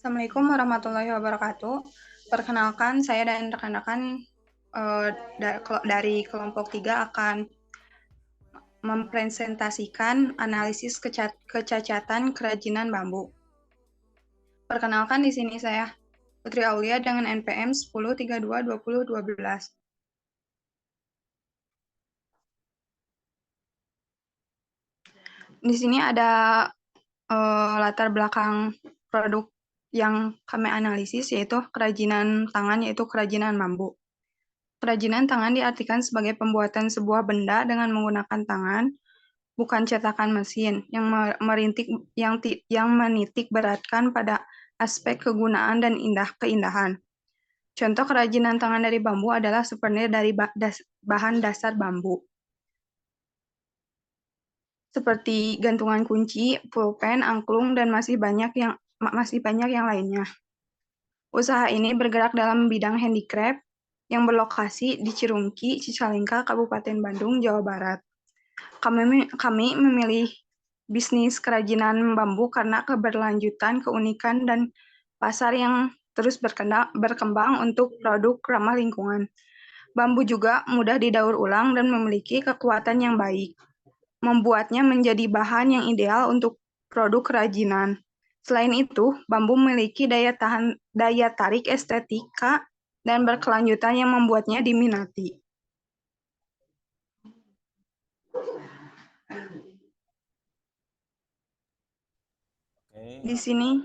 Assalamualaikum warahmatullahi wabarakatuh. Perkenalkan, saya dan rekan-rekan dari kelompok 3 akan mempresentasikan analisis kecacatan kerajinan bambu. Perkenalkan, di sini saya Putri Aulia dengan NPM 10322012. Di sini ada latar belakang produk yang kami analisis, yaitu kerajinan tangan, yaitu kerajinan bambu. Kerajinan tangan diartikan sebagai pembuatan sebuah benda dengan menggunakan tangan, bukan cetakan mesin, yang menitik beratkan pada aspek kegunaan dan keindahan. Contoh kerajinan tangan dari bambu adalah souvenir dari bahan dasar bambu, seperti gantungan kunci, pulpen, angklung, dan masih banyak yang lainnya. Usaha ini bergerak dalam bidang handicraft yang berlokasi di Cirungki, Cicalengka, Kabupaten Bandung, Jawa Barat. Kami memilih bisnis kerajinan bambu karena keberlanjutan, keunikan, dan pasar yang terus berkembang untuk produk ramah lingkungan. Bambu juga mudah didaur ulang dan memiliki kekuatan yang baik, membuatnya menjadi bahan yang ideal untuk produk kerajinan. Selain itu, bambu memiliki daya tarik estetika dan berkelanjutan yang membuatnya diminati. Oke, Di sini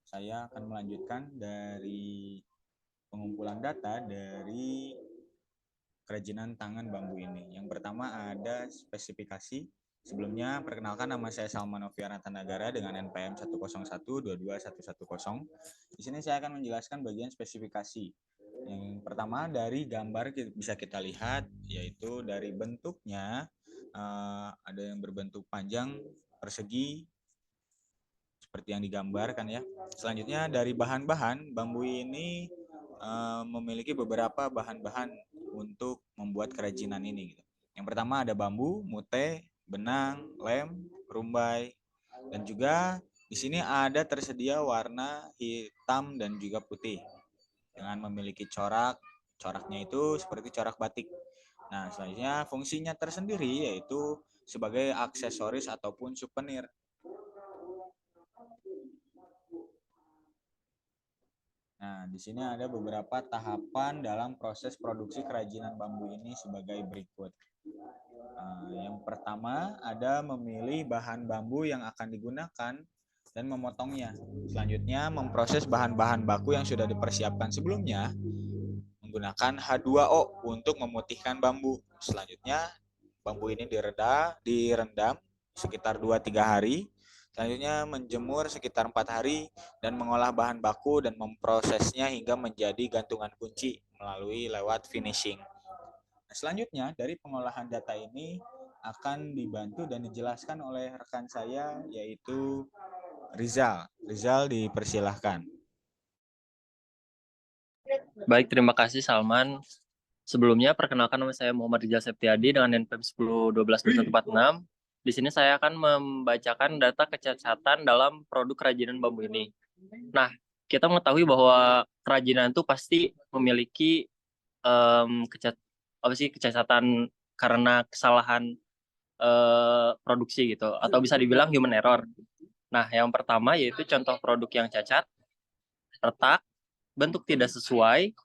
saya akan melanjutkan dari pengumpulan data dari kerajinan tangan bambu ini. Yang pertama ada spesifikasi. Sebelumnya, perkenalkan nama saya Salman Novianata Nagara dengan NPM 101221110. Di sini saya akan menjelaskan bagian spesifikasi. Yang pertama dari gambar bisa kita lihat, yaitu dari bentuknya ada yang berbentuk panjang, persegi, seperti yang digambarkan ya. Selanjutnya dari bahan-bahan, bambu ini memiliki beberapa bahan-bahan untuk membuat kerajinan ini gitu. Yang pertama ada bambu, mute, benang, lem, rumbai, dan juga di sini ada tersedia warna hitam dan juga putih dengan memiliki corak. Coraknya itu seperti corak batik. Nah, selanjutnya fungsinya tersendiri yaitu sebagai aksesoris ataupun souvenir. Nah, di sini ada beberapa tahapan dalam proses produksi kerajinan bambu ini sebagai berikut. Yang pertama ada memilih bahan bambu yang akan digunakan dan memotongnya. Selanjutnya memproses bahan-bahan baku yang sudah dipersiapkan sebelumnya menggunakan H2O untuk memutihkan bambu. Selanjutnya bambu ini direndam sekitar 2-3 hari. Selanjutnya menjemur sekitar 4 hari dan mengolah bahan baku dan memprosesnya hingga menjadi gantungan kunci melalui lewat finishing. Nah, selanjutnya dari pengolahan data ini akan dibantu dan dijelaskan oleh rekan saya yaitu Rizal. Rizal dipersilahkan. Baik, terima kasih Salman. Sebelumnya, perkenalkan nama saya Muhammad Rizal Septiadi dengan NPM 10122146. Di sini saya akan membacakan data kecacatan dalam produk kerajinan bambu ini. Nah, kita mengetahui bahwa kerajinan itu pasti memiliki kecacatan karena kesalahan produksi gitu, atau bisa dibilang human error. Nah, yang pertama yaitu contoh produk yang cacat, retak, bentuk tidak sesuai,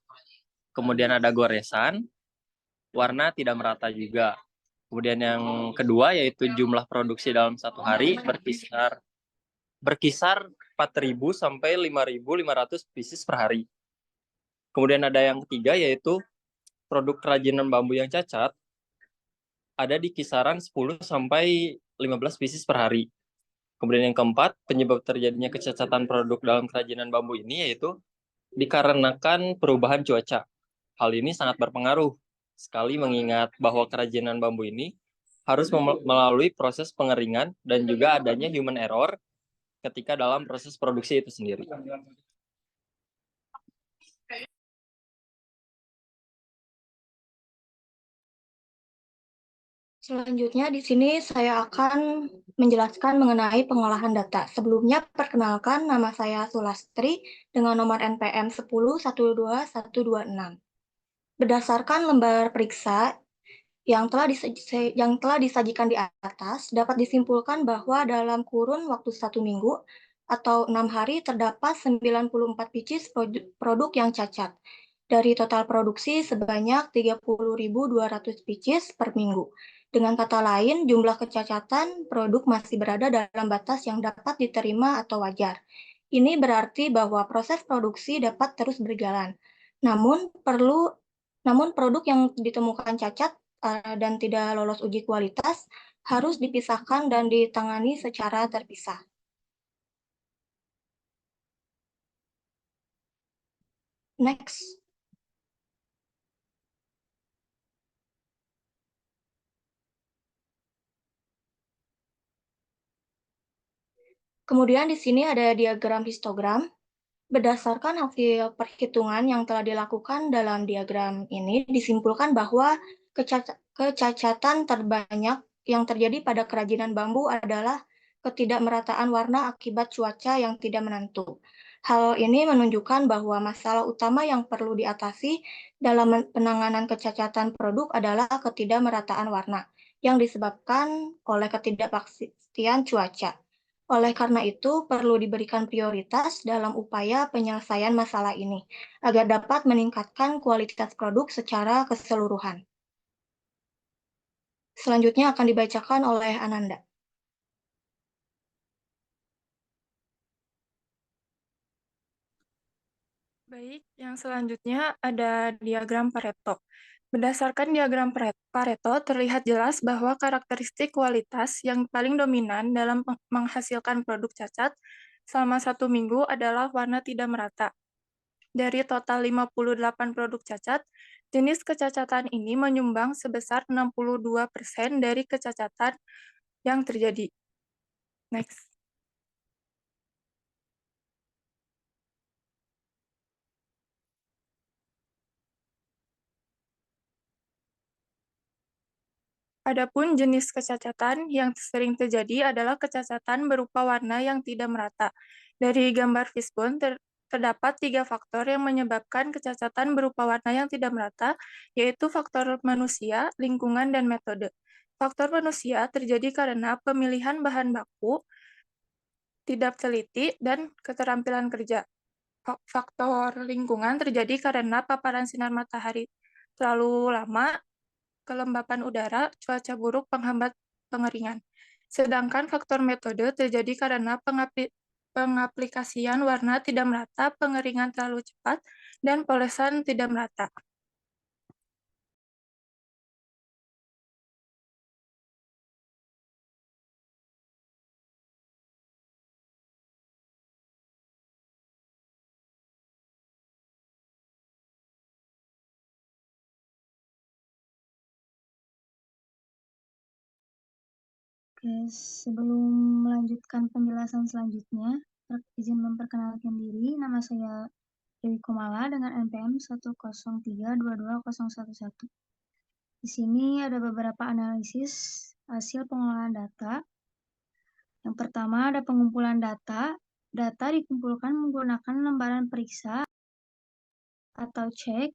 kemudian ada goresan, warna tidak merata juga. Kemudian yang kedua yaitu jumlah produksi dalam satu hari berkisar 4.000 sampai 5.500 pieces per hari. Kemudian ada yang ketiga yaitu produk kerajinan bambu yang cacat ada di kisaran 10 sampai 15 pieces per hari. Kemudian yang keempat, penyebab terjadinya kecacatan produk dalam kerajinan bambu ini yaitu dikarenakan perubahan cuaca. Hal ini sangat berpengaruh sekali mengingat bahwa kerajinan bambu ini harus melalui proses pengeringan dan juga adanya human error ketika dalam proses produksi itu sendiri. Selanjutnya di sini saya akan menjelaskan mengenai pengolahan data. Sebelumnya perkenalkan, nama saya Sulastri dengan nomor NPM 10121126. Berdasarkan lembar periksa yang telah disajikan di atas, dapat disimpulkan bahwa dalam kurun waktu 1 minggu atau 6 hari terdapat 94 pieces produk yang cacat. Dari total produksi sebanyak 30.200 pieces per minggu. Dengan kata lain, jumlah kecacatan produk masih berada dalam batas yang dapat diterima atau wajar. Ini berarti bahwa proses produksi dapat terus berjalan. Namun produk yang ditemukan cacat dan tidak lolos uji kualitas harus dipisahkan dan ditangani secara terpisah. Next. Kemudian di sini ada diagram histogram. Berdasarkan hasil perhitungan yang telah dilakukan dalam diagram ini, disimpulkan bahwa kecacatan terbanyak yang terjadi pada kerajinan bambu adalah ketidakmerataan warna akibat cuaca yang tidak menentu. Hal ini menunjukkan bahwa masalah utama yang perlu diatasi dalam penanganan kecacatan produk adalah ketidakmerataan warna yang disebabkan oleh ketidakpastian cuaca. Oleh karena itu, perlu diberikan prioritas dalam upaya penyelesaian masalah ini, agar dapat meningkatkan kualitas produk secara keseluruhan. Selanjutnya akan dibacakan oleh Ananda. Baik, yang selanjutnya ada diagram Pareto. Berdasarkan diagram Pareto, terlihat jelas bahwa karakteristik kualitas yang paling dominan dalam menghasilkan produk cacat selama 1 minggu adalah warna tidak merata. Dari total 58 produk cacat, jenis kecacatan ini menyumbang sebesar 62% dari kecacatan yang terjadi. Next. Adapun jenis kecacatan yang sering terjadi adalah kecacatan berupa warna yang tidak merata. Dari gambar fishbone terdapat 3 faktor yang menyebabkan kecacatan berupa warna yang tidak merata, yaitu faktor manusia, lingkungan, dan metode. Faktor manusia terjadi karena pemilihan bahan baku, tidak teliti, dan keterampilan kerja. Faktor lingkungan terjadi karena paparan sinar matahari terlalu lama, kelembapan udara, cuaca buruk penghambat pengeringan. Sedangkan faktor metode terjadi karena pengaplikasian warna tidak merata, pengeringan terlalu cepat, dan polesan tidak merata. Oke, sebelum melanjutkan penjelasan selanjutnya, izin memperkenalkan diri, nama saya Dewi Komala dengan NPM 103222011. Di sini ada beberapa analisis hasil pengolahan data. Yang pertama ada pengumpulan data. Data dikumpulkan menggunakan lembaran periksa atau cek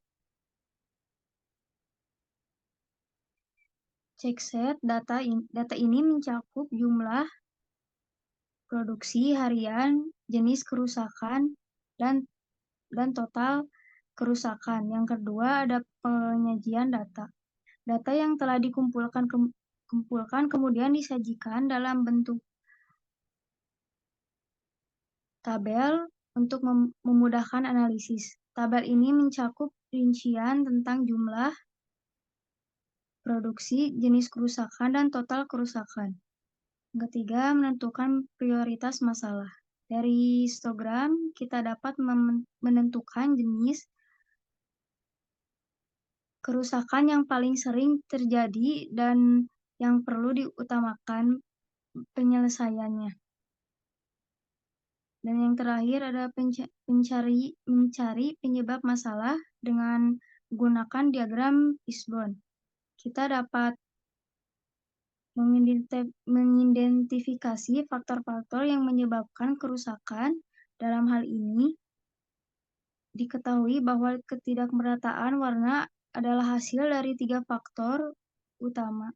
set. Data ini mencakup jumlah produksi harian, jenis kerusakan, dan total kerusakan. Yang kedua ada penyajian data. Data yang telah dikumpulkan kemudian disajikan dalam bentuk tabel untuk memudahkan analisis. Tabel ini mencakup rincian tentang jumlah produksi, jenis kerusakan, dan total kerusakan. Yang ketiga, menentukan prioritas masalah. Dari histogram, kita dapat menentukan jenis kerusakan yang paling sering terjadi dan yang perlu diutamakan penyelesaiannya. Dan yang terakhir ada mencari penyebab masalah dengan menggunakan diagram fishbone. Kita dapat mengidentifikasi faktor-faktor yang menyebabkan kerusakan. Dalam hal ini, diketahui bahwa ketidakmerataan warna adalah hasil dari 3 faktor utama.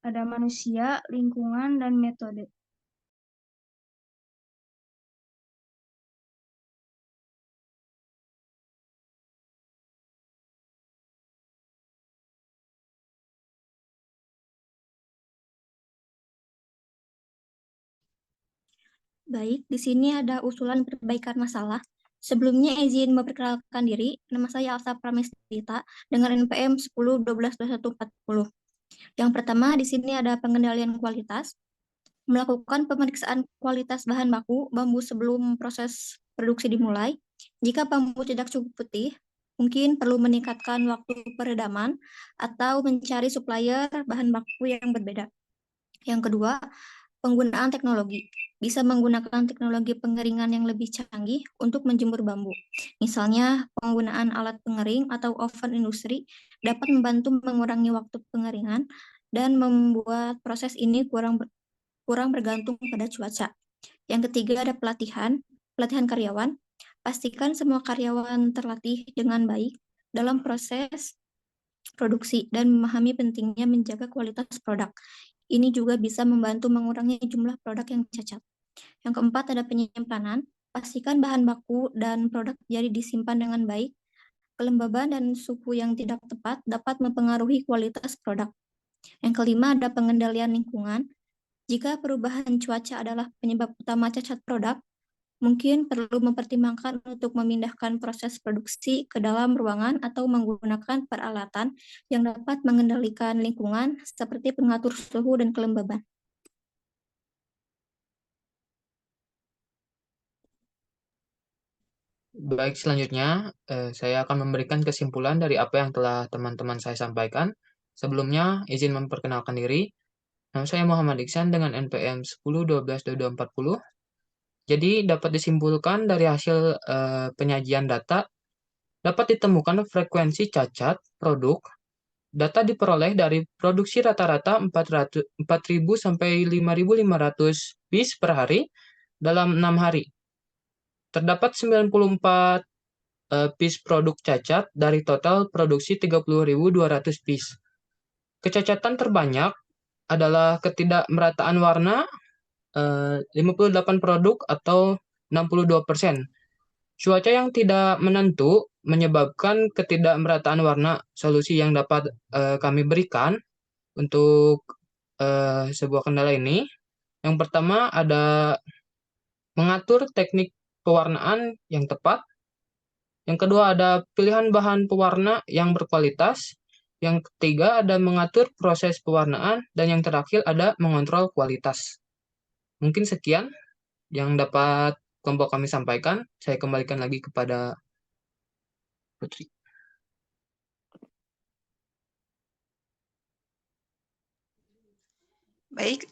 Ada manusia, lingkungan, dan metode. Baik, di sini ada usulan perbaikan masalah. Sebelumnya izin memperkenalkan diri, nama saya Alsa Pramestita dengan NPM 10122140. Yang pertama di sini ada pengendalian kualitas, melakukan pemeriksaan kualitas bahan baku bambu sebelum proses produksi dimulai. Jika bambu tidak cukup putih, mungkin perlu meningkatkan waktu peredaman atau mencari supplier bahan baku yang berbeda. Yang kedua, penggunaan teknologi. Bisa menggunakan teknologi pengeringan yang lebih canggih untuk menjemur bambu. Misalnya, penggunaan alat pengering atau oven industri dapat membantu mengurangi waktu pengeringan dan membuat proses ini kurang bergantung pada cuaca. Yang ketiga ada pelatihan karyawan. Pastikan semua karyawan terlatih dengan baik dalam proses produksi dan memahami pentingnya menjaga kualitas produk. Ini juga bisa membantu mengurangi jumlah produk yang cacat. Yang keempat ada penyimpanan. Pastikan bahan baku dan produk jadi disimpan dengan baik. Kelembaban dan suhu yang tidak tepat dapat mempengaruhi kualitas produk. Yang kelima ada pengendalian lingkungan. Jika perubahan cuaca adalah penyebab utama cacat produk, mungkin perlu mempertimbangkan untuk memindahkan proses produksi ke dalam ruangan atau menggunakan peralatan yang dapat mengendalikan lingkungan seperti pengatur suhu dan kelembaban. Baik, selanjutnya saya akan memberikan kesimpulan dari apa yang telah teman-teman saya sampaikan. Sebelumnya, izin memperkenalkan diri. Nama saya Muhammad Iksan dengan NPM 10122240. Jadi, dapat disimpulkan dari hasil penyajian data, dapat ditemukan frekuensi cacat produk. Data diperoleh dari produksi rata-rata 4.000 sampai 5.500 piece per hari dalam 6 hari. Terdapat 94 piece produk cacat dari total produksi 30.200 piece. Kecacatan terbanyak adalah ketidakmerataan warna 58 produk atau 62%. Cuaca yang tidak menentu menyebabkan ketidakmerataan warna. Solusi yang dapat kami berikan untuk sebuah kendala ini, yang pertama ada mengatur teknik pewarnaan yang tepat. Yang kedua ada pilihan bahan pewarna yang berkualitas. Yang ketiga ada mengatur proses pewarnaan. Dan yang terakhir ada mengontrol kualitas. Mungkin sekian yang dapat kelompok kami sampaikan. Saya kembalikan lagi kepada Putri. Baik,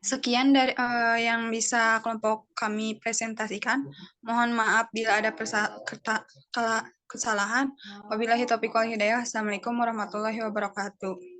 sekian dari yang bisa kelompok kami presentasikan. Mohon maaf bila ada kesalahan. Wabillahi taufiq wal hidayah. Assalamualaikum warahmatullahi wabarakatuh.